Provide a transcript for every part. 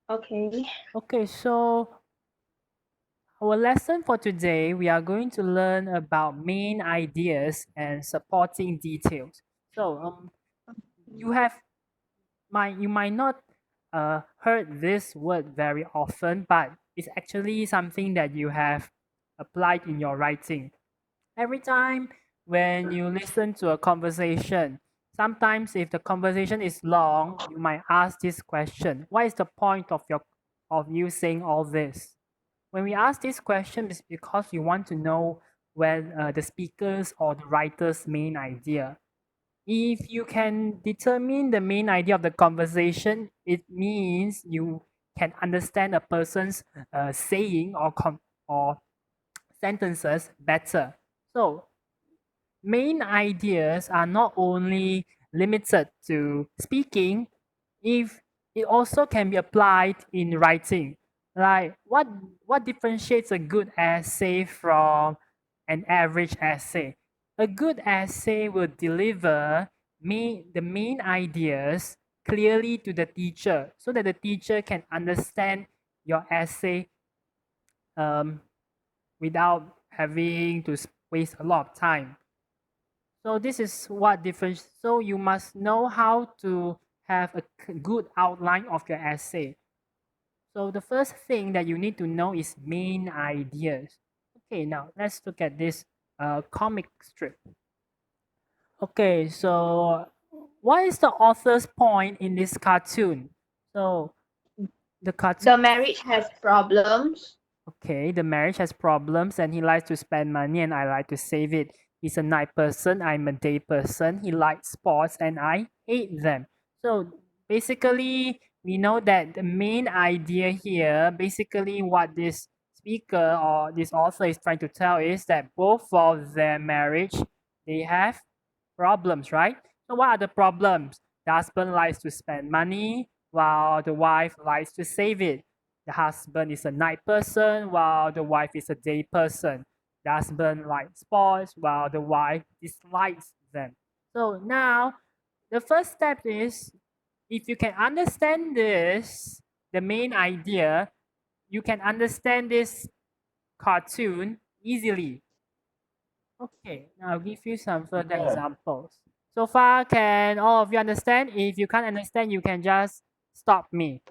Okay. Okay, so our lesson for today, we are going to learn about main ideas and supporting details. So, you have you might not heard this word very often, but it's actually something that you have applied in your writing. Every time when you listen to a conversation, sometimes if the conversation is long, you might ask this question: what is the point of you saying all this? When we ask this question, it's because we want to know when the speaker's or the writer's main idea. If you can determine the main idea of the conversation, it means you can understand a person's saying or sentences better. So main ideas are not only limited to speaking, if it also can be applied in writing. Like what differentiates a good essay from an average essay? A good essay will deliver the main ideas clearly to the teacher so that the teacher can understand your essay um, without having to waste a lot of time. So this is what difference. So you must know how to have a good outline of your essay. So the first thing that you need to know is main ideas. Okay, now let's look at this comic strip. Okay, so what is the author's point in this cartoon? So the cartoon. The marriage has problems. Okay, the marriage has problems and he likes to spend money and I like to save it. He's a night person, I'm a day person. He likes sports and I hate them. So basically, we know that the main idea here, basically what this speaker or this author is trying to tell is that both of their marriage, they have problems, right? So what are the problems? The husband likes to spend money while the wife likes to save it. The husband is a night person while the wife is a day person. The husband likes sports while the wife dislikes them. So now the first step is if you can understand this, the main idea, you can understand this cartoon easily. Okay, now I'll give you some further examples. So far, can all of you understand? If you can't understand, you can just stop me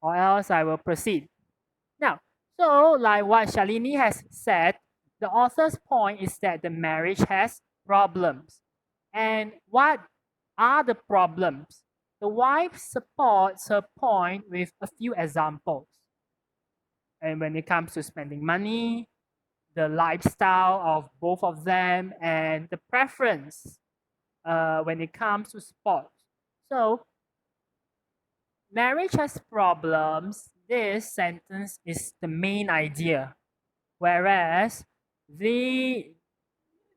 or else I will proceed. Now, so like what Shalini has said, the author's point is that the marriage has problems. And what are the problems? The wife supports her point with a few examples. And when it comes to spending money, the lifestyle of both of them, and the preference when it comes to sports. So, marriage has problems. This sentence is the main idea. Whereas the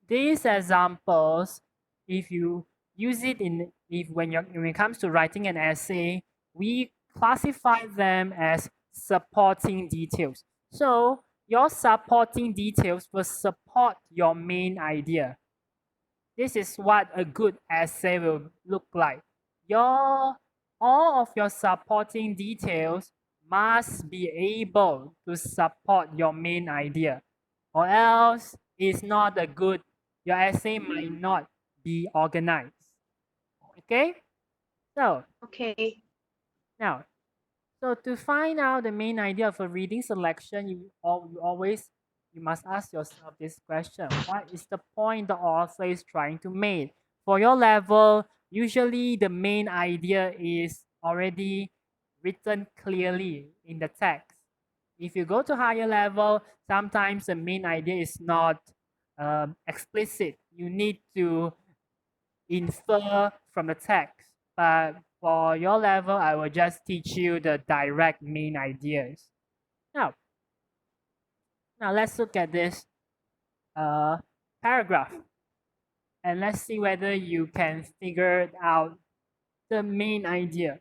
these examples, if you use it in if when it comes to writing an essay, we classify them as supporting details. So your supporting details will support your main idea. This is what a good essay will look like. Your all of your supporting details must be able to support your main idea, or else it's not a good. Your essay might not be organized. Okay, so Okay. now so to find out the main idea of a reading selection, you must ask yourself this question: what is the point the author is trying to make? For your level, usually the main idea is already written clearly in the text. If you go to higher level, sometimes the main idea is not explicit. You need to infer from the text. But for your level, I will just teach you the direct main ideas. Now, now let's look at this uh, paragraph and let's see whether you can figure out the main idea.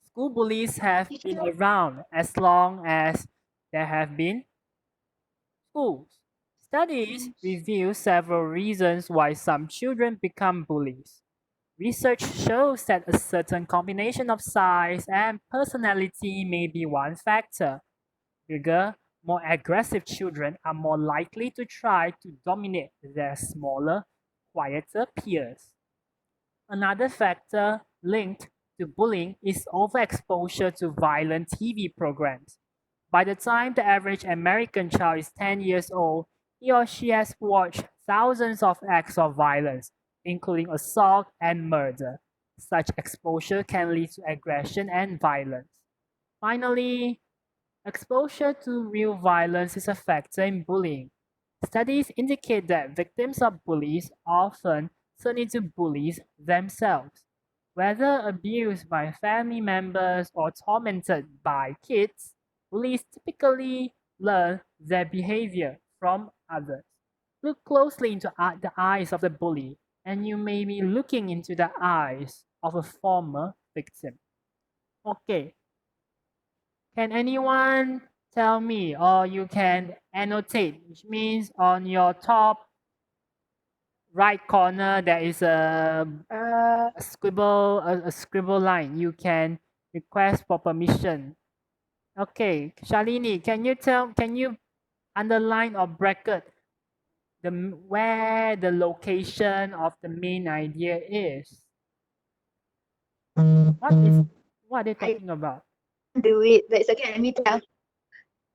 School bullies have been Teacher, around as long as there have been schools. Studies reveal several reasons why some children become bullies. Research shows that a certain combination of size and personality may be one factor. Bigger, more aggressive children are more likely to try to dominate their smaller, quieter peers. Another factor linked to bullying is overexposure to violent TV programs. By the time the average American child is 10 years old, he or she has watched thousands of acts of violence, including assault and murder. Such exposure can lead to aggression and violence. Finally, exposure to real violence is a factor in bullying. Studies indicate that victims of bullies often turn into bullies themselves. Whether abused by family members or tormented by kids, bullies typically learn their behavior from others. Look closely into the eyes of the bully, and you may be looking into the eyes of a former victim. Okay, can anyone tell me, or you can annotate, which means on your top right corner there is a scribble a scribble line. You can request for permission. Okay, Shalini, can you underline or bracket where the location of the main idea is? What are they I talking about? do it, but it's okay. Let me tell.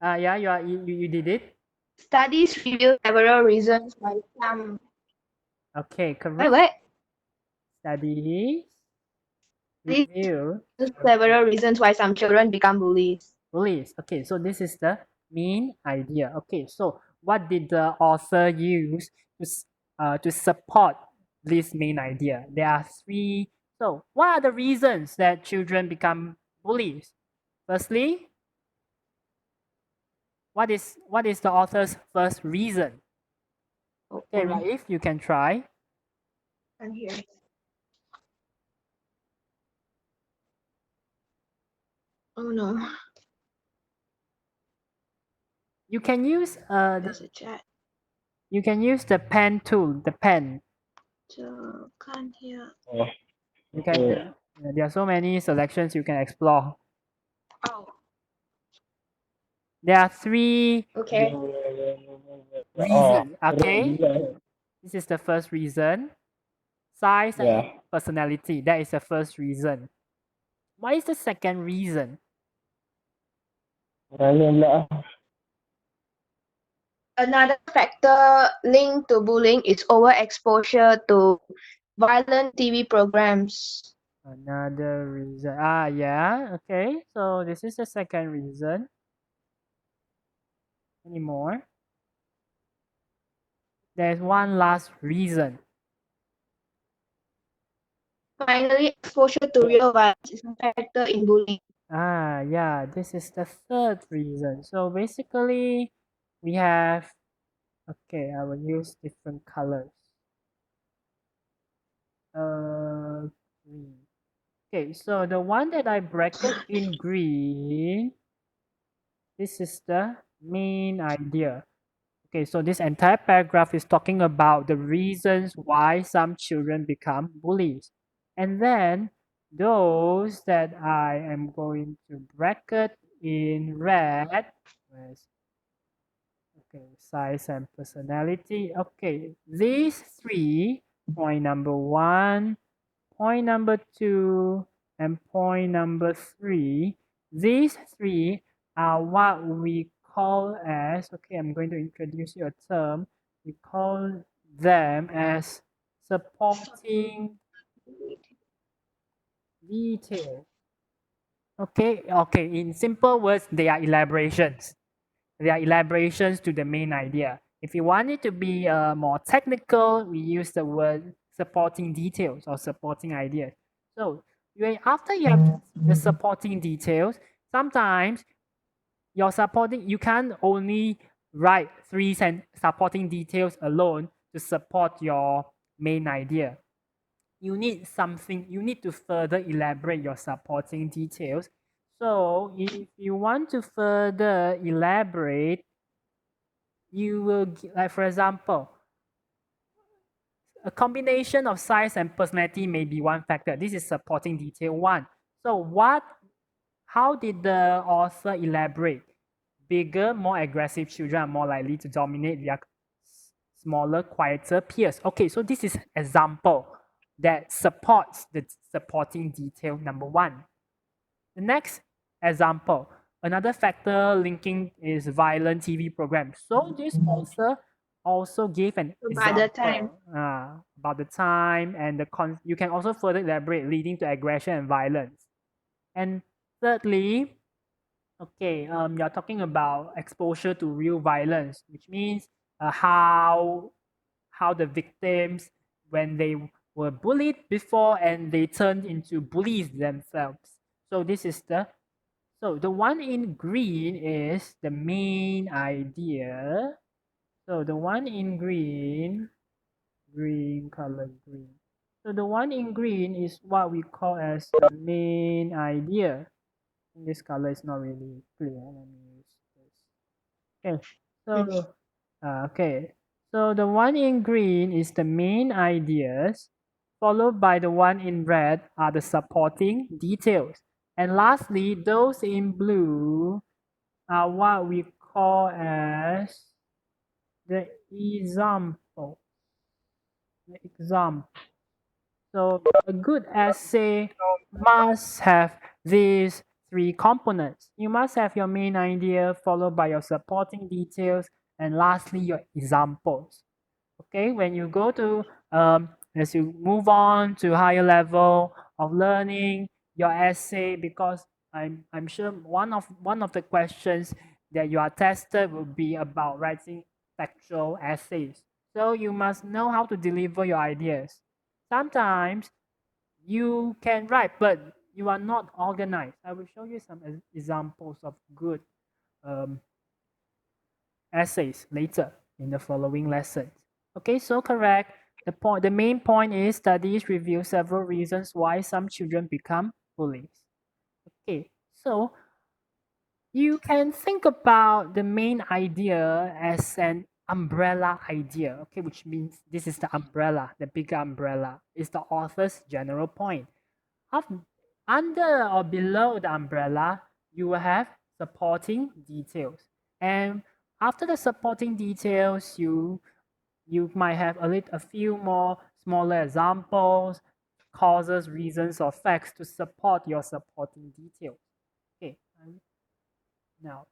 Yeah, you did it. Studies reveal several reasons why some. Okay, Wait, correct. what? Studies These review. several reasons why some children become bullies. Bullies. Okay, so this is the main idea. Okay, so what did the author use to support this main idea? There are three. So, what are the reasons that children become bullies? Firstly, what is the author's first reason? Okay, Raif, you can try. And here. Oh no, You can use there's a chat. you can use the pen tool, the pen. So can't hear. You can there are so many selections you can explore. Oh, There are three okay. reasons. Okay, this is the first reason. Size and personality. That is the first reason. What is the second reason? Another factor linked to bullying is overexposure to violent TV programs. Another reason. Ah, yeah. Okay. So this is the second reason. Any more? There's one last reason. Finally, exposure to real violence is a factor in bullying. Ah, yeah. This is the third reason. So basically, we have. Okay, I will use different colors. Green. Okay, so the one that I bracket in green, this is the main idea. Okay, so this entire paragraph is talking about the reasons why some children become bullies. And then those that I am going to bracket in red, okay, size and personality. Okay, these three, point number one, point number two, and point number three, these three are what we call as, okay, I'm going to introduce you a term. We call them as supporting detail. Okay, in simple words, they are elaborations. They are elaborations to the main idea. If you want it to be more technical, we use the word supporting details or supporting ideas. So after you have the supporting details, sometimes you can't only write supporting details alone to support your main idea. You need to further elaborate your supporting details. So if you want to further elaborate, you will like, for example, A combination of size and personality may be one factor. This is supporting detail one. So how did the author elaborate? Bigger, more aggressive children are more likely to dominate their smaller, quieter peers. Okay, so this is example that supports the supporting detail number one. The next example, another factor linking is violent TV programs. So this author also gave an So by the time, example about the time and you can also further elaborate leading to aggression and violence. And thirdly, okay, you're talking about exposure to real violence, which means how the victims, when they were bullied before and they turned into bullies themselves. So this is the one in green is the main idea. So the one in green color green. So the one in green is what we call as the main idea. This color is not really clear. Let me use this. Okay, so okay, so the one in green is the main ideas, followed by the one in red are the supporting details, and lastly, those in blue are what we call as the example. The example. So a good essay must have these three components. You must have your main idea, followed by your supporting details, and lastly, your examples. Okay, when you go to as you move on to higher level of learning your essay, because I'm sure one of the questions that you are tested will be about writing factual essays. So you must know how to deliver your ideas. Sometimes you can write, but you are not organized. I will show you some examples of good um, essays later in the following lessons. Okay, so correct. The main point is studies reveal several reasons why some children become bullies. Okay, so you can think about the main idea as an umbrella idea, okay, which means this is the umbrella, the bigger umbrella is the author's general point. Up, under or below the umbrella, you will have supporting details. And after the supporting details, you might have a few more smaller examples, causes, reasons, or facts to support your supporting details. Okay, now,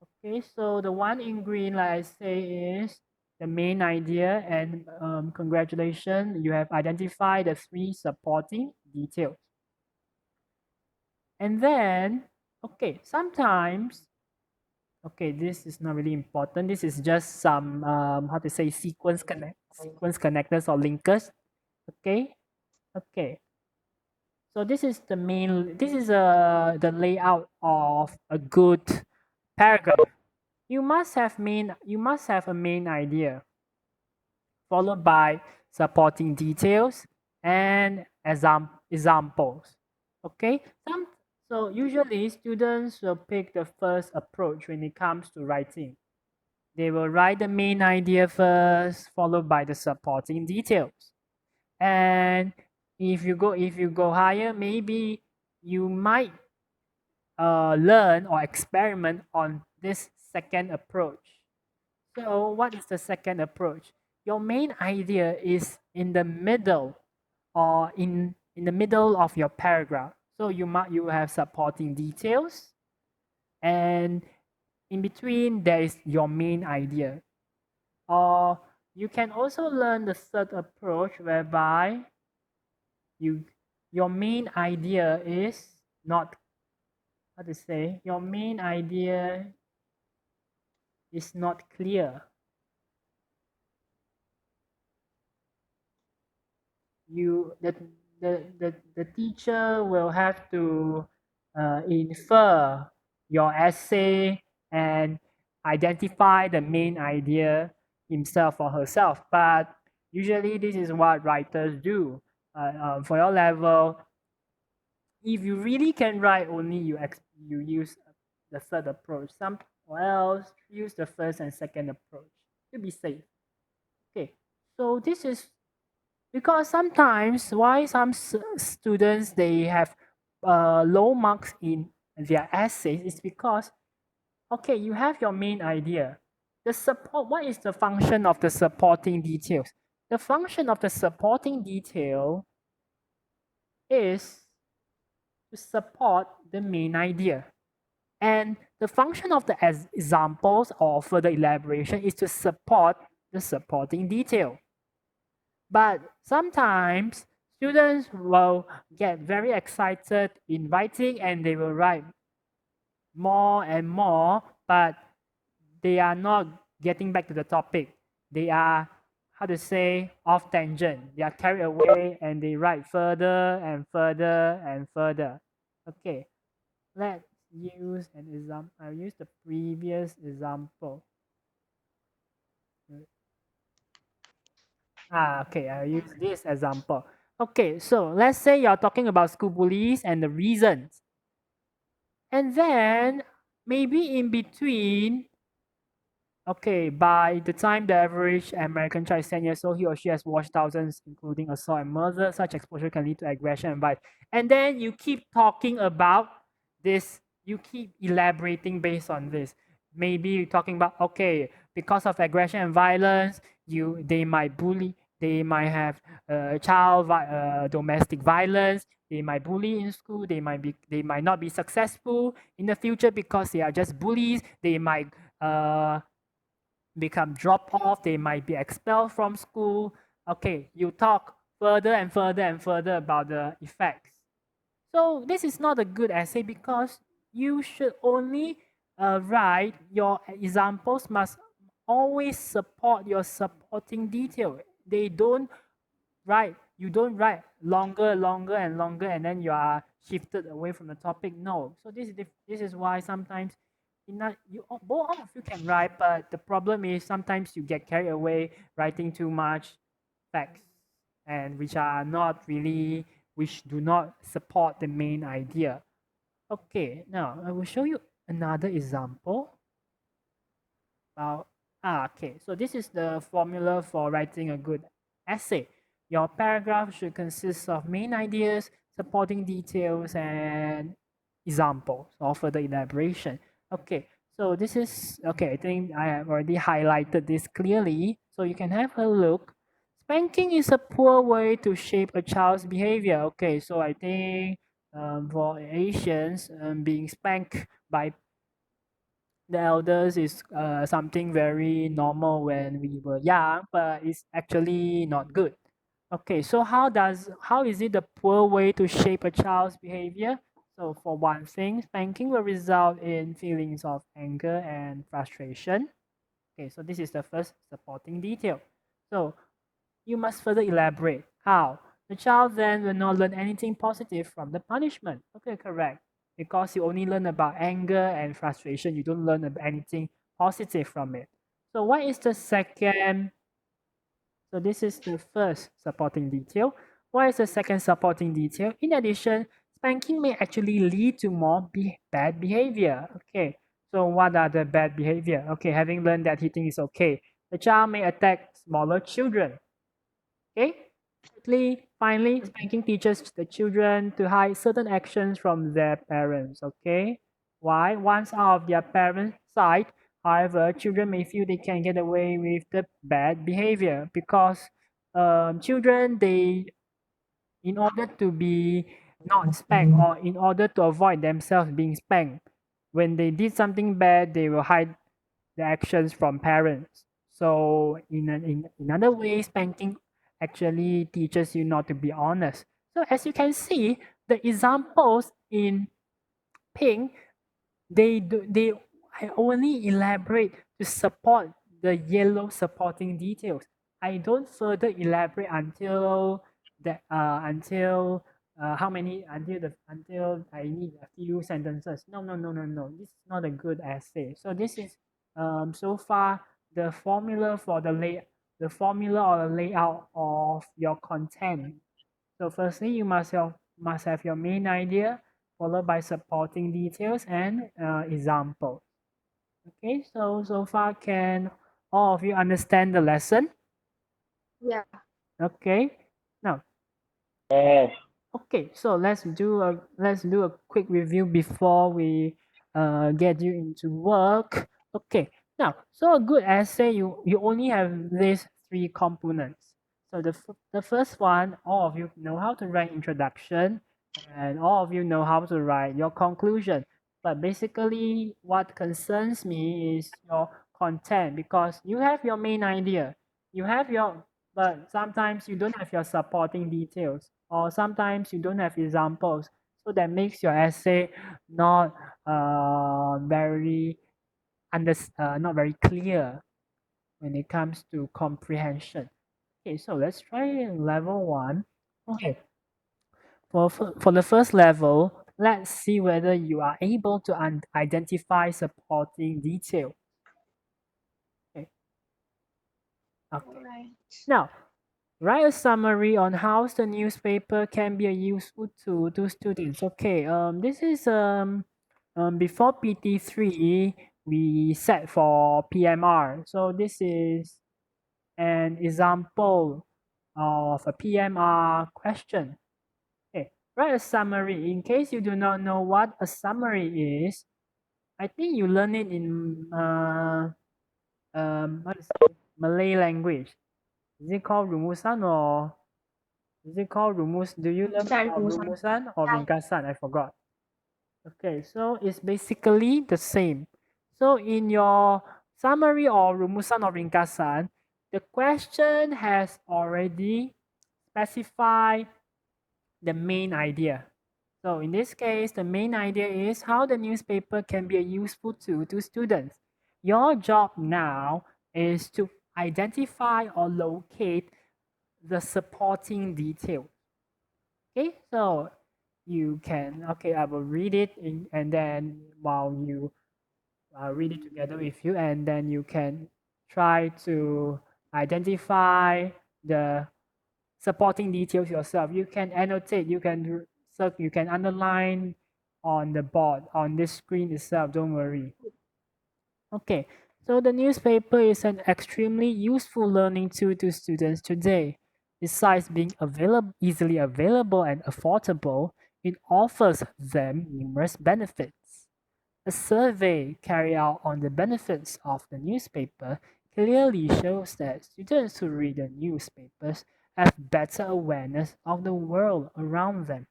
okay, so the one in green, like I say, is the main idea, and congratulations, you have identified the three supporting details. And then, okay, sometimes, okay, this is not really important. This is just some, how to say, sequence connectors or linkers. Okay, okay. So this is the layout of a good paragraph. You must have a main idea, followed by supporting details and examples. Okay, so usually students will pick the first approach when it comes to writing. They will write the main idea first, followed by the supporting details. And if you go higher, maybe you might learn or experiment on this second approach. So what is the second approach? Your main idea is in the middle or in the middle of your paragraph. So you have supporting details, and in between there is your main idea. Or you can also learn the third approach whereby you your main idea is not, how to say, your main idea is not clear. You the teacher will have to infer your essay and identify the main idea himself or herself. But usually this is what writers do. For your level, if you really can write, only you use the third approach. Some or else use the first and second approach to be safe. Okay, so this is Because sometimes why some students they have low marks in their essays is because, okay, you have your main idea. The support, what is the function of the supporting details? The function of the supporting detail is to support the main idea. And the function of the examples or further elaboration is to support the supporting detail. But sometimes students will get very excited in writing and they will write more and more, but they are not getting back to the topic. They are, how to say, off tangent. They are carried away and they write further and further and further. Okay, let's use an example. I'll use the previous example. Okay, I'll use this example. Okay, so let's say you're talking about school bullies and the reasons. And then maybe in between, okay, by the time the average American child is 10 years old, he or she has watched thousands, including assault and murder. Such exposure can lead to aggression and violence. And then you keep talking about this, you keep elaborating based on this. Maybe you're talking about, okay, because of aggression and violence, they might bully, they might have domestic violence, they might bully in school, they might not be successful in the future because they are just bullies, they might become drop off, they might be expelled from school. Okay, you talk further and further and further about the effects. So this is not a good essay because you should only write your examples must always support your supporting detail. They don't write, you don't write longer, longer and longer and then you are shifted away from the topic. No. So this is why sometimes in that you both all of you can write, but the problem is sometimes you get carried away writing too much facts and which are not really, which do not support the main idea. Okay, now I will show you another example about okay, so this is the formula for writing a good essay. Your paragraph should consist of main ideas, supporting details, and examples or further elaboration. Okay, so this is okay. I think I have already highlighted this clearly, so you can have a look. Spanking is a poor way to shape a child's behavior. Okay, so I think for Asians, being spanked by the elders is something very normal when we were young, but it's actually not good. Okay, so how is it the poor way to shape a child's behavior? So for one thing, spanking will result in feelings of anger and frustration. Okay, so this is the first supporting detail. So you must further elaborate. How? The child then will not learn anything positive from the punishment. Okay, correct. Because you only learn about anger and frustration, you don't learn about anything positive from it. So what is the second? So this is the first supporting detail. What is the second supporting detail? In addition, spanking may actually lead to more bad behavior. Okay, so what are the bad behavior? Okay, having learned that hitting is okay, the child may attack smaller children. Okay. Finally, spanking teaches the children to hide certain actions from their parents. Okay. Why? Once out of their parents' sight, however, children may feel they can get away with the bad behavior because children they, in order to be not spanked or in order to avoid themselves being spanked, when they did something bad, they will hide the actions from parents. So in other ways, spanking actually teaches you not to be honest. So as you can see, the examples in pink, they I only elaborate to support the yellow supporting details. I don't further elaborate until that until how many until I need a few sentences. No, no, no, no, no. This is not a good essay. So this is so far the formula for the formula or the layout of your content. So firstly, you must have your main idea, followed by supporting details and examples. Okay, so far can all of you understand the lesson? Yeah. Okay. Now, Oh, okay, so let's do a quick review before we get you into work. Okay, now so a good essay you only have these three components. So the first one, all of you know how to write introduction, and all of you know how to write your conclusion. But basically, what concerns me is your content because you have your main idea, you have your but sometimes you don't have your supporting details or sometimes you don't have examples, so that makes your essay not very not very clear when it comes to comprehension. Okay, so let's try level one. Okay, for the first level, let's see whether you are able to identify supporting detail. Okay, okay. Alright. Now, write a summary on how the newspaper can be a useful tool to students. Okay, this is before PT3 we set for PMR. So this is an example of a PMR question. Okay, write a summary. In case you do not know what a summary is, I think you learn it in what is it? Malay language. Is it called rumusan or is it called rumus? Do you learn Rumusan, about rumusan. rumusan or Yeah. ringkasan? I forgot. Okay, so it's basically the same. So in your summary or rumusan or ringkasan, the question has already specified the main idea. So in this case, the main idea is how the newspaper can be a useful tool to students. Your job now is to identify or locate the supporting detail. Okay, so you can, okay, I will read it and then while you read it together with you, and then you can try to identify the supporting details yourself. You can annotate, you can underline on the board, on this screen itself, don't worry. Okay, so the newspaper is an extremely useful learning tool to students today. Besides being easily available and affordable, it offers them numerous benefits. A survey carried out on the benefits of the newspaper clearly shows that students who read the newspapers have better awareness of the world around them.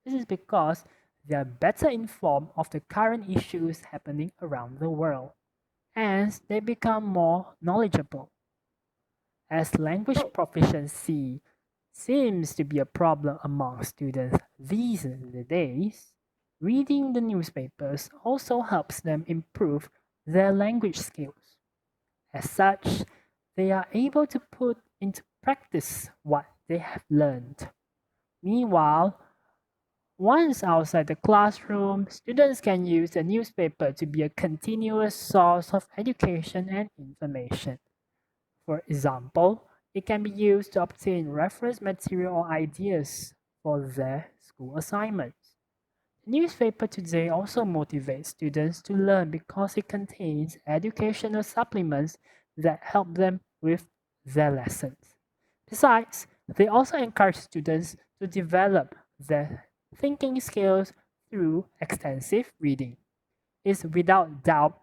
This is because they are better informed of the current issues happening around the world. Hence, they become more knowledgeable. As language proficiency seems to be a problem among students these days, reading the newspapers also helps them improve their language skills. As such, they are able to put into practice what they have learned. Meanwhile, once outside the classroom, students can use the newspaper to be a continuous source of education and information. For example, it can be used to obtain reference material or ideas for their school assignments. The newspaper today also motivates students to learn because it contains educational supplements that help them with their lessons. Besides, they also encourage students to develop their thinking skills through extensive reading. It's without doubt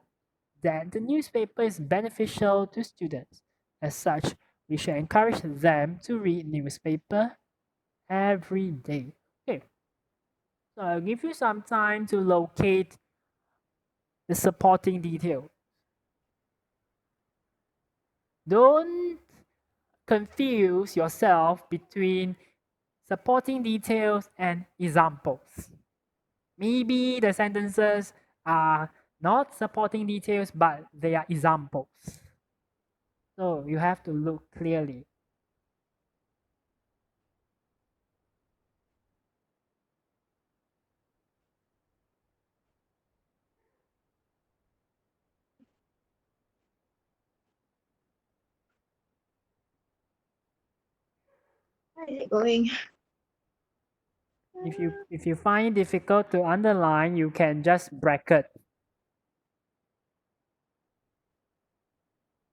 that the newspaper is beneficial to students. As such, we should encourage them to read newspaper every day. Okay, so I'll give you some time to locate the supporting detail. Don't confuse yourself between supporting details and examples. Maybe the sentences are not supporting details, but they are examples. So you have to look clearly. Where is it going? If you find it difficult to underline, you can just bracket.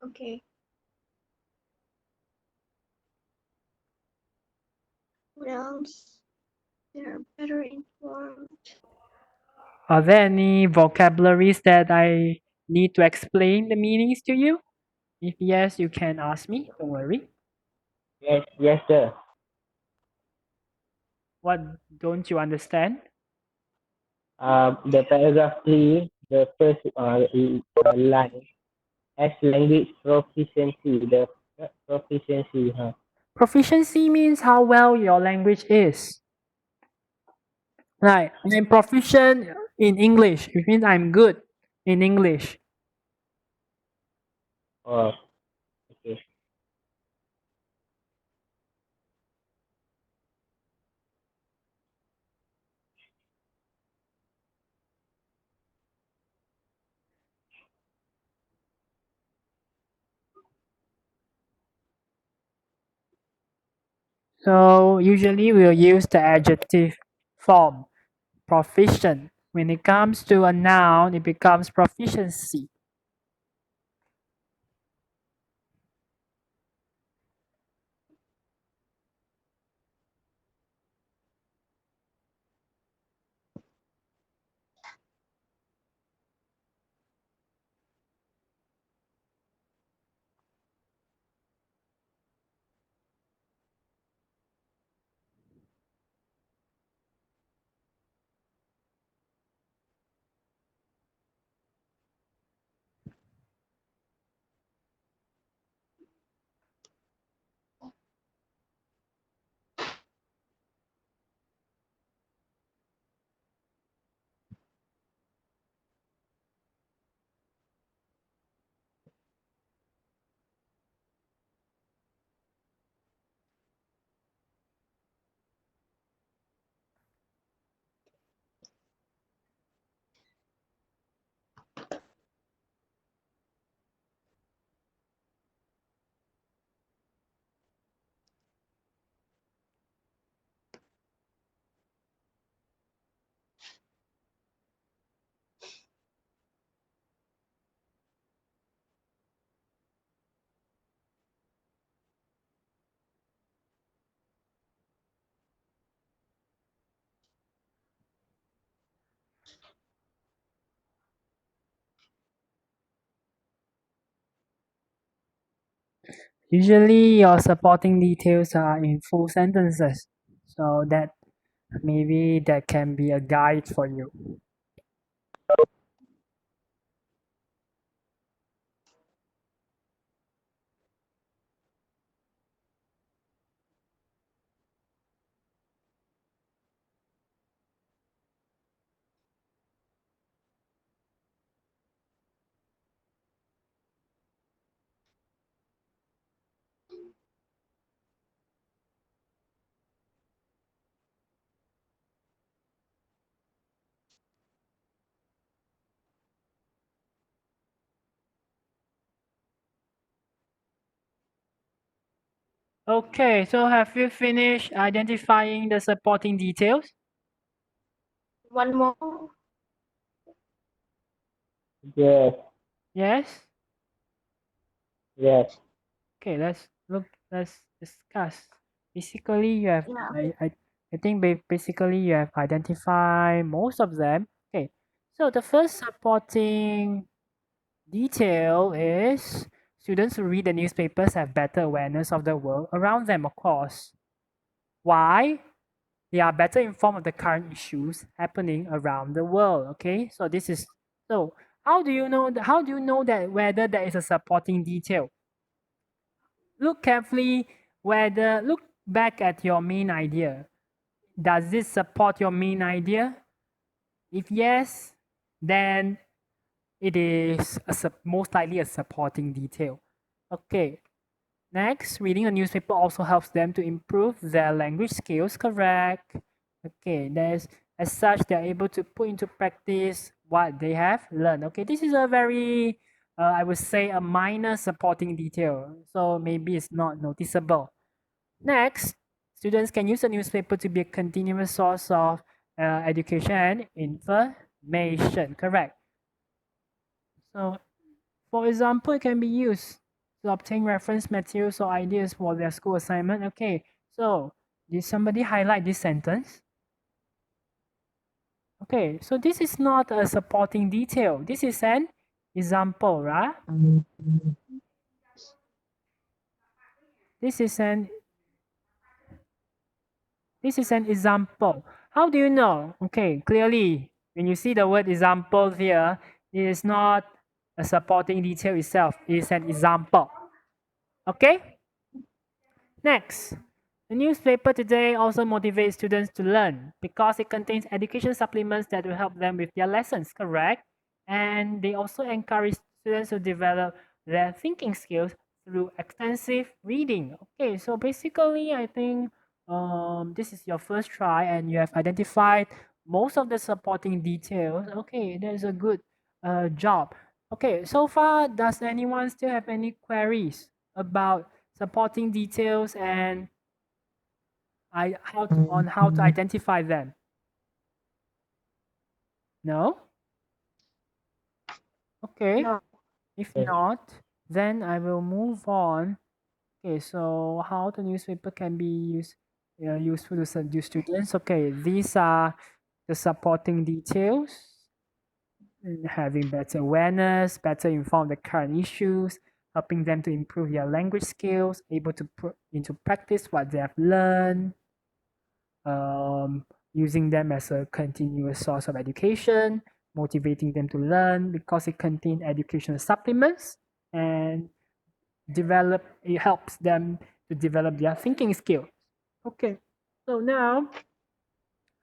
Okay. What else? They're better informed. Are there any vocabularies that I need to explain the meanings to you? If yes, you can ask me. Don't worry. Yes, yes, sir. What don't you understand? The paragraph 3, the first line, as language proficiency. The proficiency, huh? Proficiency means how well your language is. Like I'm proficient in English. It means I'm good in English. Oh, okay. So usually we'll use the adjective form, proficient. When it comes to a noun, it becomes proficiency. Usually your supporting details are in full sentences. So that maybe that can be a guide for you. Okay, so have you finished identifying the supporting details? One more. Yes, Yes? yes. Okay, let's discuss. Basically you have Yeah. I think basically you have identified most of them. Okay. So the first supporting detail is students who read the newspapers have better awareness of the world around them, of course. Why? They are better informed of the current issues happening around the world. Okay, so this is so. How do you know that whether there is a supporting detail? Look carefully whether look back at your main idea. Does this support your main idea? If yes, then it is most likely a supporting detail. Okay, next, reading a newspaper also helps them to improve their language skills, correct? Okay, there's as such they're able to put into practice what they have learned. Okay, this is a very I would say a minor supporting detail, so maybe it's not noticeable. Next, students can use a newspaper to be a continuous source of education and information, correct? So for example, it can be used to obtain reference materials or ideas for their school assignment. Okay, so Did somebody highlight this sentence? Okay, so this is not a supporting detail. This is an example, right? This is an example. How do you know? Okay, clearly, when you see the word example here, it is not a supporting detail itself. It is an example. Okay? Next, the newspaper today also motivates students to learn because it contains education supplements that will help them with their lessons, correct? And they also encourage students to develop their thinking skills through extensive reading. Okay, so basically, I think this is your first try and you have identified most of the supporting details. Okay, that's a good job. Okay, so far, does anyone still have any queries about supporting details and how to identify them? No? Okay. No. If Yes. not, then I will move on. Okay, so how the newspaper can be useful to students. Okay, these are the supporting details. Having better awareness, better inform the current issues, helping them to improve their language skills, able to put into practice what they have learned, using them as a continuous source of education, motivating them to learn because it contains educational supplements and it helps them to develop their thinking skills. Okay, so now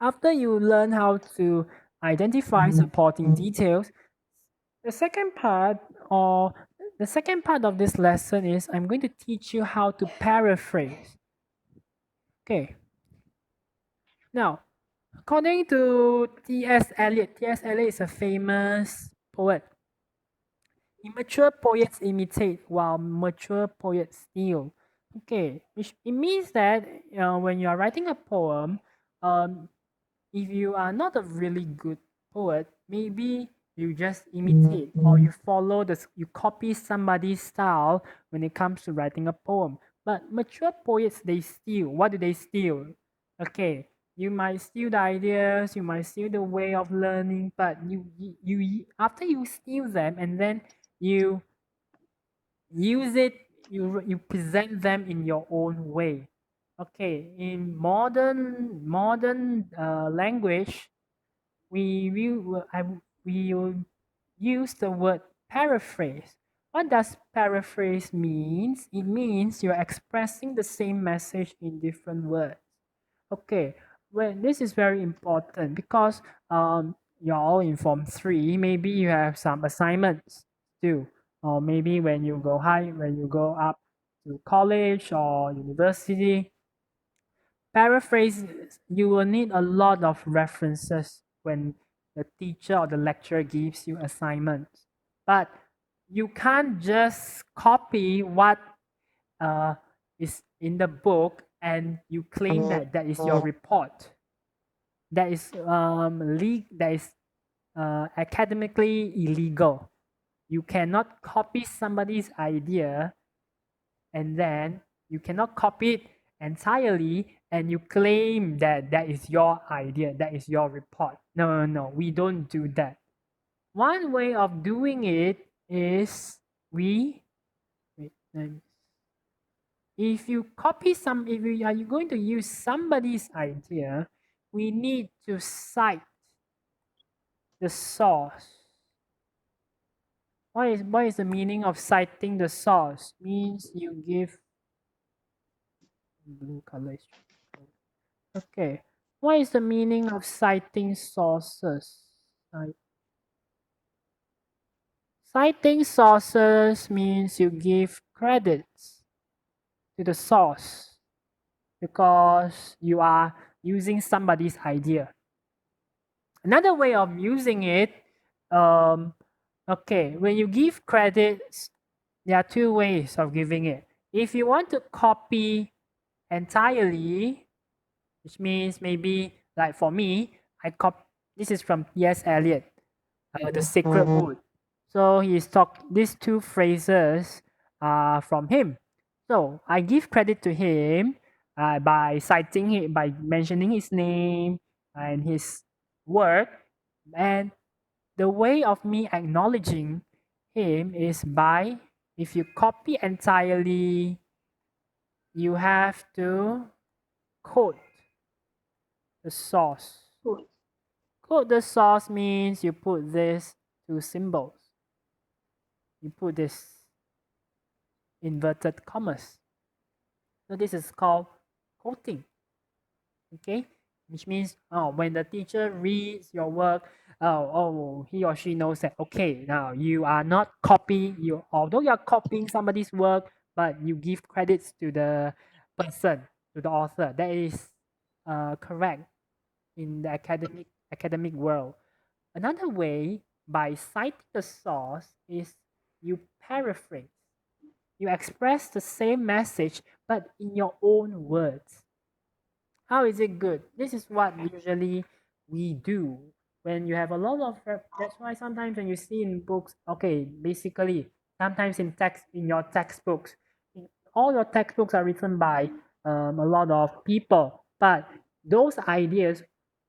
after you learn how to identify supporting details, the second part or the second part of this lesson is I'm going to teach you how to paraphrase. Okay. Now, according to T.S. Eliot, T.S. Eliot is a famous poet. Immature poets imitate while mature poets steal. Okay, which it means that when you are writing a poem, um, if you are not a really good poet, maybe you just imitate or you copy somebody's style when it comes to writing a poem. But mature poets, they steal. What do they steal? Okay, you might steal the ideas, you might steal the way of learning, but you after you steal them and then you use it, you present them in your own way. Okay, in modern language, we will use the word paraphrase. What does paraphrase means? It means you're expressing the same message in different words. Okay, well, this is very important because you're all in Form 3. Maybe you have some assignments too, or maybe when you go up to college or university, paraphrase, you will need a lot of references when the teacher or the lecturer gives you assignments. But you can't just copy what uh, is in the book and you claim that that is your report. That is academically illegal. You cannot copy somebody's idea and then you cannot copy it entirely and you claim that that is your idea, that is your report. No, we don't do that. One way of doing it is we wait, if you copy if you are you going to use somebody's idea, we need to cite the source. What is the meaning of citing the source? Means you give blue color. Okay. What is the meaning of citing sources? Citing sources means you give credits to the source because you are using somebody's idea. Another way of using it, okay, when you give credits, there are two ways of giving it. If you want to copy entirely, which means maybe like for me, this is from T.S. Eliot, The Sacred Wood. So these two phrases are from him. So I give credit to him. by citing him, by mentioning his name and his work. And the way of me acknowledging him is by, if you copy entirely, you have to quote the source. Good. Quote the source means you put this two symbols. You put this inverted commas. So this is called quoting. Okay, which means when the teacher reads your work, he or she knows that, okay, now you are not copying, you, although you are copying somebody's work, but you give credits to the person, to the author. That is correct in the academic world. Another way, by citing the source, is you paraphrase. You express the same message but in your own words. How is it good? This is what usually we do when you have a lot of that's why sometimes when you see in books, okay, basically sometimes in text, in your textbooks, all your textbooks are written by a lot of people, but those ideas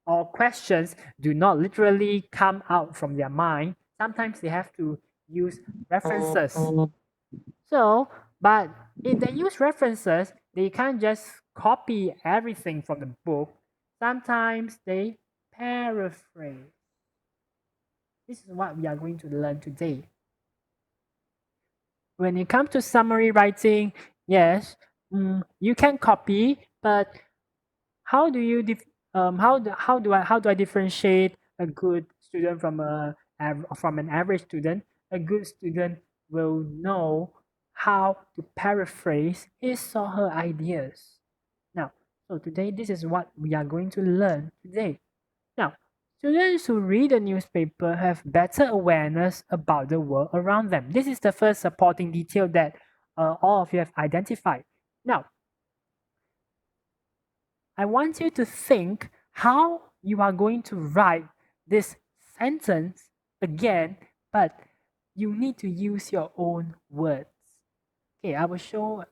or questions do not literally come out from their mind. Sometimes they have to use references. So, but if they use references, they can't just copy everything from the book. Sometimes they paraphrase. This is what we are going to learn today. When it comes to summary writing, yes, you can copy, but how do you how do I differentiate a good student from from an average student? A good student will know how to paraphrase his or her ideas. Now, so today this is what we are going to learn today. Now, students who read a newspaper have better awareness about the world around them. This is the first supporting detail that all of you have identified. Now, I want you to think how you are going to write this sentence again, but you need to use your own words. Okay, I will show.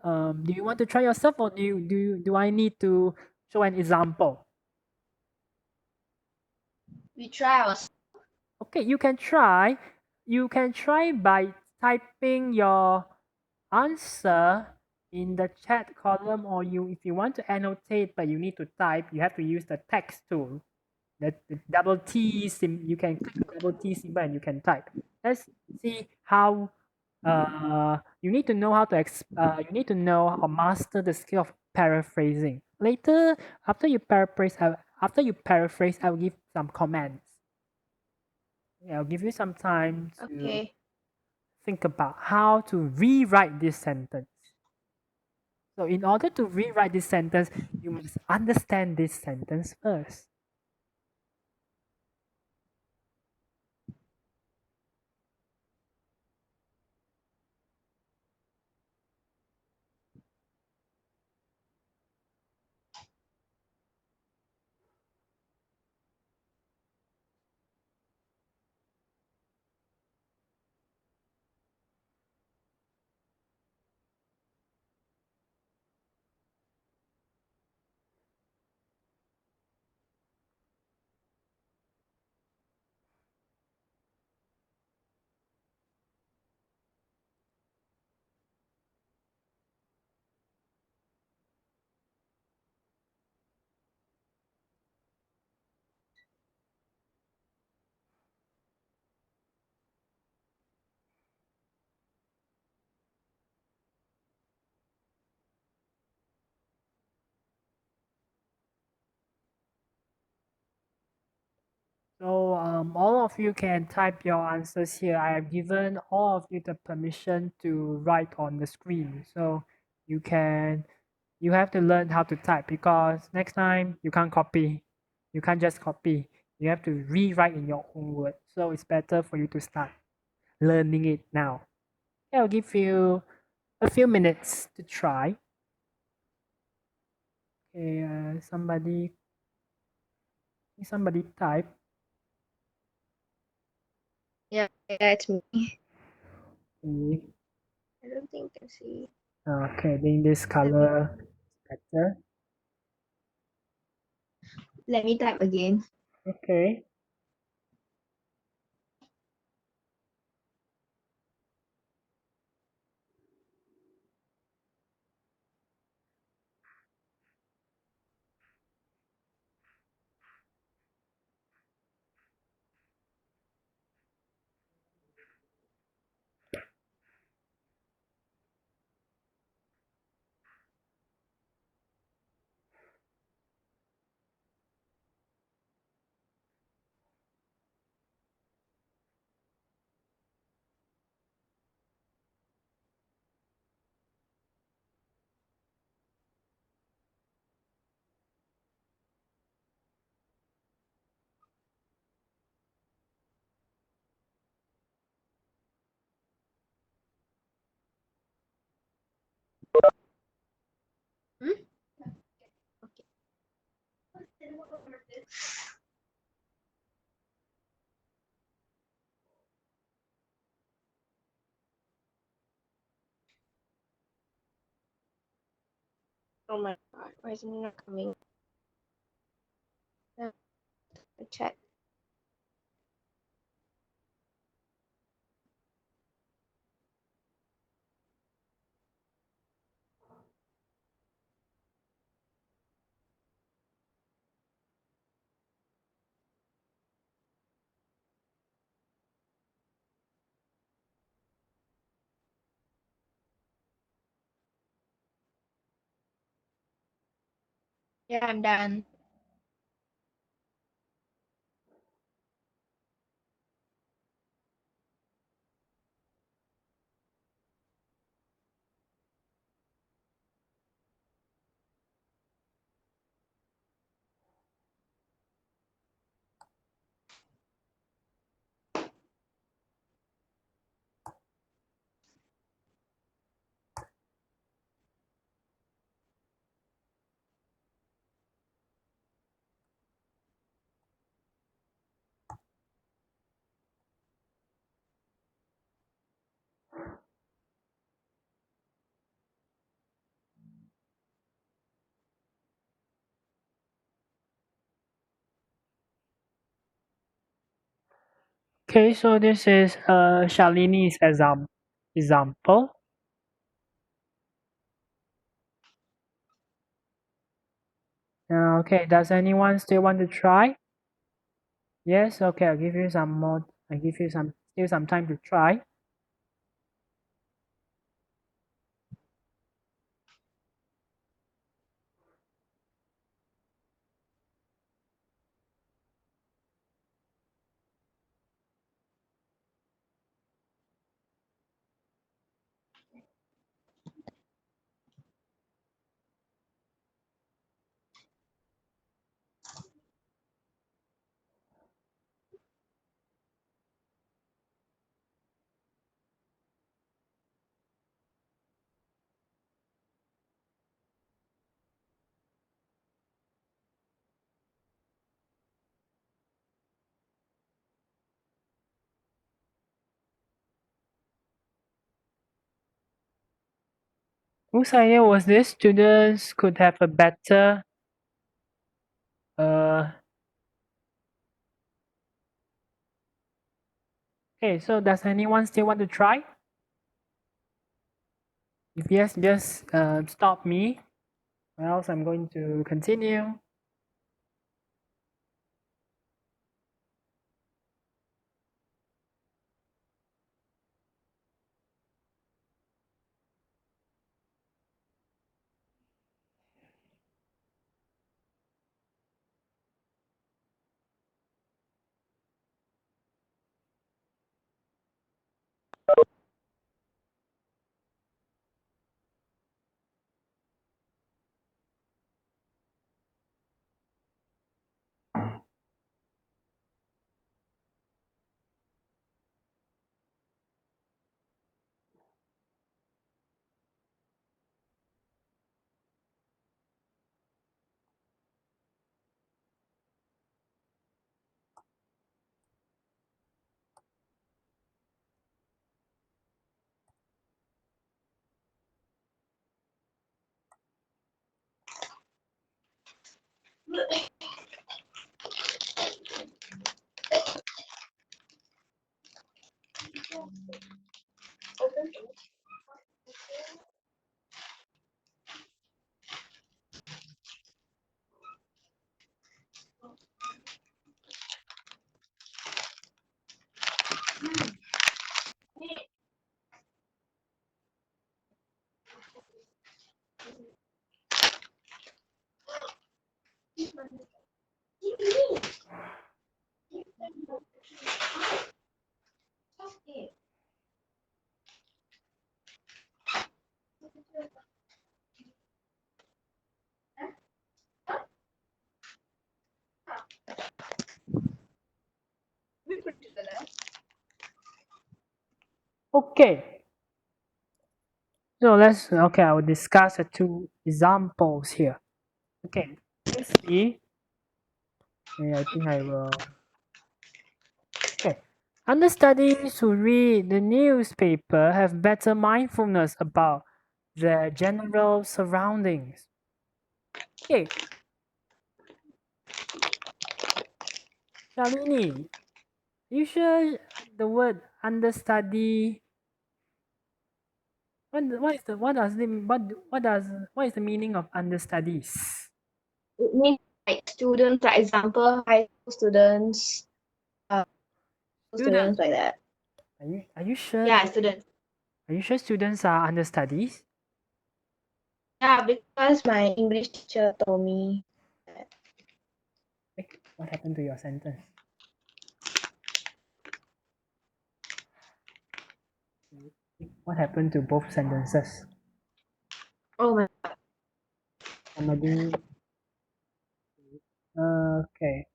Do you want to try yourself, or do I need to show an example? We try ourselves. Okay, you can try. You can try by typing your answer in the chat column, or if you want to annotate but you need to type, you have to use the text tool. The double T you can click the double T symbol and you can type. Let's see how you need to know how to you need to know or master the skill of paraphrasing. Later, after you paraphrase, I will give some comments. Yeah, I'll give you some time to Okay. think about how to rewrite this sentence. So in order to rewrite this sentence, you must understand this sentence first. So all of you can type your answers here. I have given all of you the permission to write on the screen. So you have to learn how to type, because next time you can't copy. You can't just copy. You have to rewrite in your own words. So it's better for you to start learning it now. I'll give you a few minutes to try. Okay, somebody type. Yeah, it's me. Okay. I don't think I can see. Okay, then this color better. Let me type again. Okay. Hmm? Oh my god, why is it not coming? Check. Yeah, I'm done. Okay, so this is Shalini's example. Okay, does anyone still want to try? Yes, okay, I'll give you some more. I'll give you still some time to try. Whose idea was this? Students could have a better uh okay, so does anyone still want to try? If yes, just stop me, or else I'm going to continue. Okay. So I will discuss the two examples here. Okay. Let's see. Okay, I think I will. Okay. Understudies who read the newspaper have better mindfulness about their general surroundings. Okay. Shalini, you sure the word understudy? What is the meaning of understudies? It means like students, for example, high school students, Students. students like that. Are you sure? Yeah, students. Are you sure students are understudies? Yeah, because my English teacher told me that. What happened to your sentence? What happened to both sentences? Oh my. Somebody. Okay.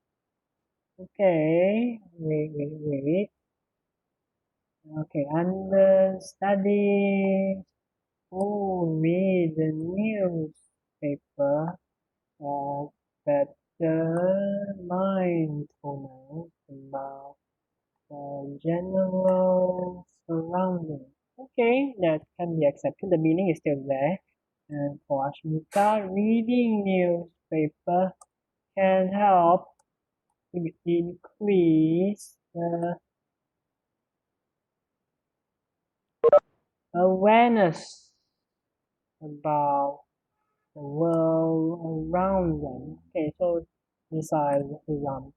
Okay. Wait. Okay. Understudy who read the newspaper have better mindfulness about the general surroundings. Okay, that can be accepted. The meaning is still there. And for Ashmita, reading newspaper can help to increase the awareness about the world around them. Okay, so these are the examples.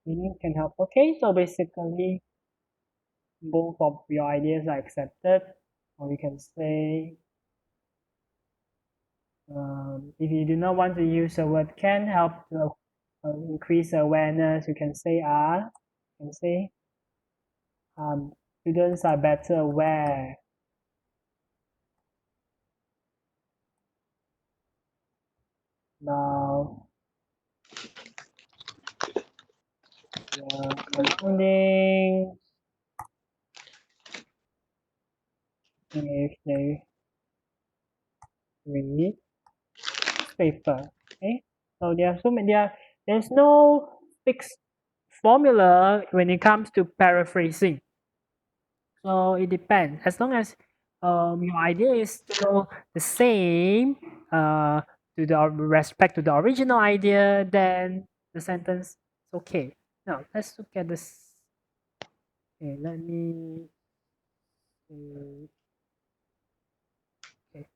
Reading can help. Okay, so basically both of your ideas are accepted, or you can say if you do not want to use the word can help to increase awareness, you can say are. You can say students are better aware. Now, the surroundings, if they read newspaper. Okay, so there are so many. There's no fixed formula when it comes to paraphrasing. So it depends. As long as your idea is still the same to the respect to the original idea, then the sentence is okay. Now let's look at this. Okay, let me see. Okay.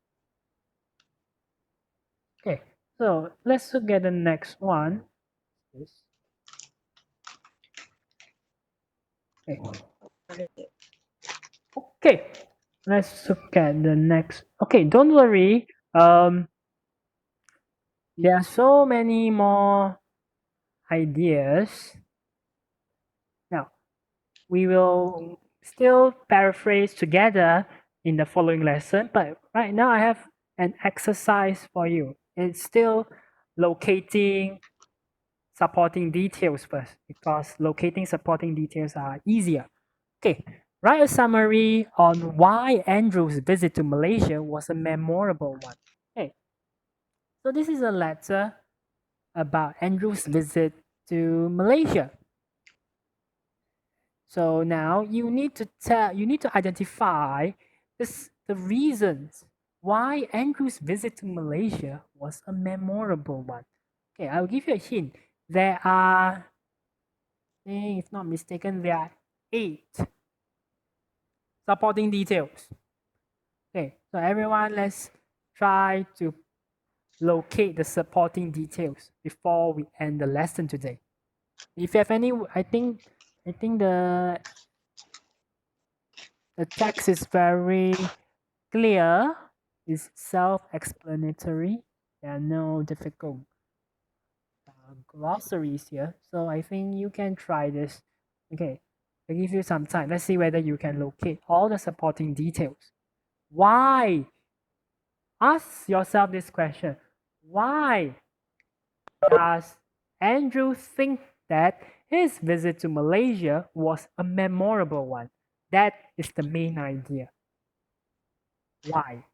Okay, so let's look at the next one. Yes. Okay. Okay, let's look at the next. Okay, don't worry. There are so many more ideas. Now, we will still paraphrase together in the following lesson, but right now I have an exercise for you. It's still locating supporting details first because locating supporting details are easier. Okay, write a summary on why Andrew's visit to Malaysia was a memorable one. Okay, so this is a letter about Andrew's visit to Malaysia. So now you need to identify the reasons why Andrew's visit to Malaysia was a memorable one. Okay, I'll give you a hint. There are, if not mistaken, there are 8 supporting details. Okay, so everyone, let's try to locate the supporting details before we end the lesson today. If you have any, I think the text is very clear. It's self-explanatory. There are no difficult glossaries here, so I think you can try this. Okay, I give you some time. Let's see whether you can locate all the supporting details. Why? Ask yourself this question. Why does Andrew think that his visit to Malaysia was a memorable one? That is the main idea. Why?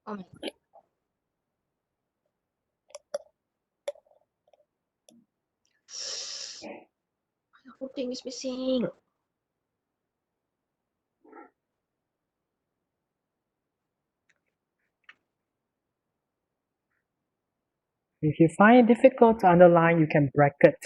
Oh my God. The whole thing is missing. If you find it difficult to underline, you can bracket.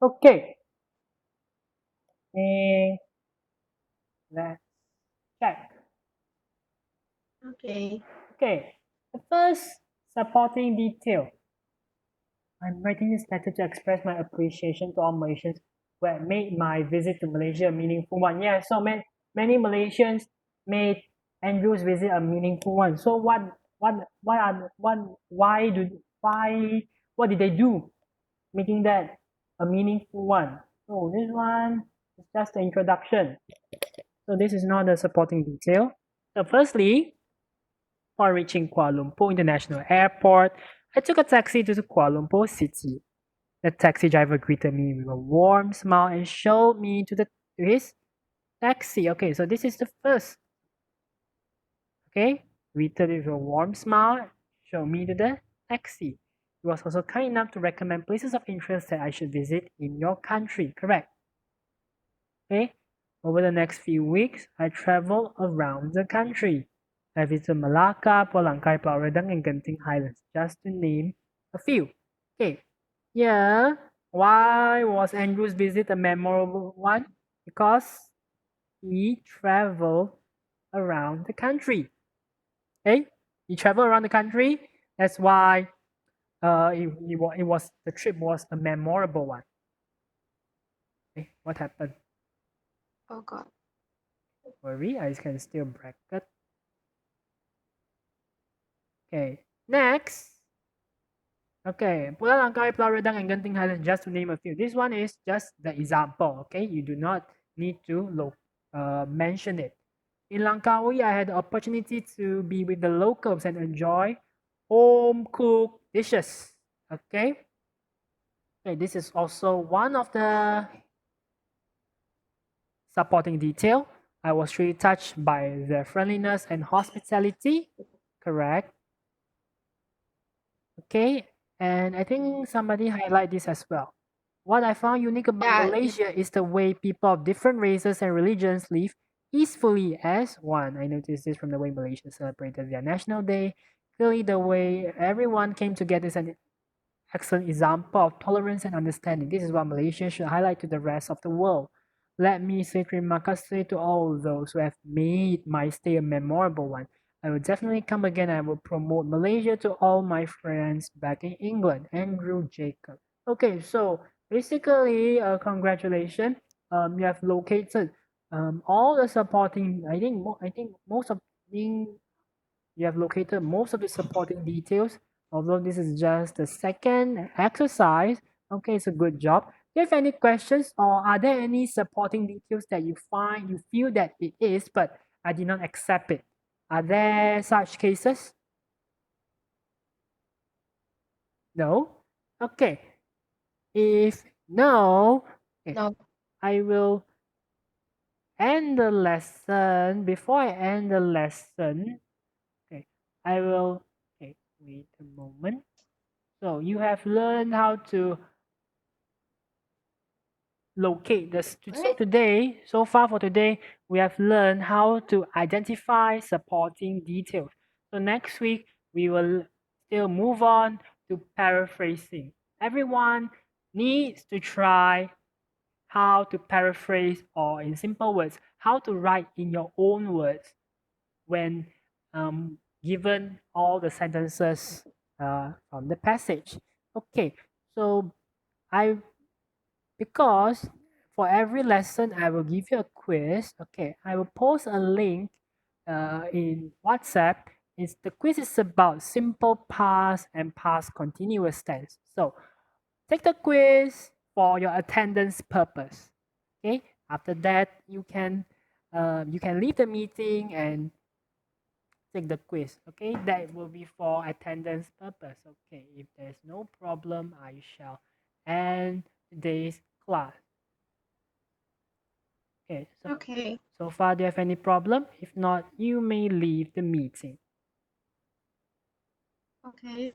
Okay. And let's check. Okay. Okay. The first supporting detail. I'm writing this letter to express my appreciation to all Malaysians who have made my visit to Malaysia a meaningful one. Yeah, so many Malaysians made Andrew's visit a meaningful one. So what did they do making that a meaningful one? So this one is just the introduction. So this is not the supporting detail. So firstly, upon reaching Kuala Lumpur International Airport, I took a taxi to the Kuala Lumpur city. The taxi driver greeted me with a warm smile and showed me to his taxi. Okay, so this is the first. Okay, greeted with a warm smile, showed me to the taxi. He was also kind enough to recommend places of interest that I should visit in your country. Correct. Okay, over the next few weeks, I traveled around the country. I visited Malacca, Pulau Langkai, Pulau Redang, and Genting Highlands, just to name a few. Okay, yeah. Why was Andrew's visit a memorable one? Because he traveled around the country. Okay, he traveled around the country. That's why the trip was a memorable one. Okay, what happened? Oh God. Don't worry, I can still bracket. Okay, next. Okay, Pulau Langkai, Pulau Redang, and Genting Highlands, just to name a few. This one is just the example, okay? You do not need to mention it. In Langkawi, I had the opportunity to be with the locals and enjoy home-cooked dishes, okay? Okay, this is also one of the supporting detail. I was really touched by their friendliness and hospitality, correct? Okay, and I think somebody highlight this as well. What I found unique about Yeah. Malaysia is the way people of different races and religions live peacefully as one. I noticed this from the way Malaysia celebrated their National Day. Clearly, the way everyone came together is an excellent example of tolerance and understanding. This is what Malaysia should highlight to the rest of the world. Let me say terima kasih to all those who have made my stay a memorable one. I will definitely come again. I will promote Malaysia to all my friends back in England. Andrew Jacob. Okay, so basically, congratulations. You have located all the supporting. I think most of the you have located most of the supporting details. Although this is just the second exercise, okay, it's a good job. Do you have any questions, or are there any supporting details that you feel that it is, but I did not accept it? Are there such cases? No? Okay. If no, okay, No. I will end the lesson. Before I end the lesson, okay, I will, okay, wait a moment. So you have learned how to locate the so today, so far for today, we have learned how to identify supporting details. So next week we will still move on to paraphrasing. Everyone needs to try how to paraphrase, or in simple words, how to write in your own words when given all the sentences from the passage. Okay, so I because for every lesson I will give you a quiz. Okay, I will post a link in WhatsApp. The quiz is about simple past and past continuous tense. So take the quiz for your attendance purpose. Okay, after that you can leave the meeting and take the quiz. Okay, that will be for attendance purpose. Okay, if there's no problem, I shall end today's class. Okay, Okay. so far, do you have any problem? If not, you may leave the meeting. Okay.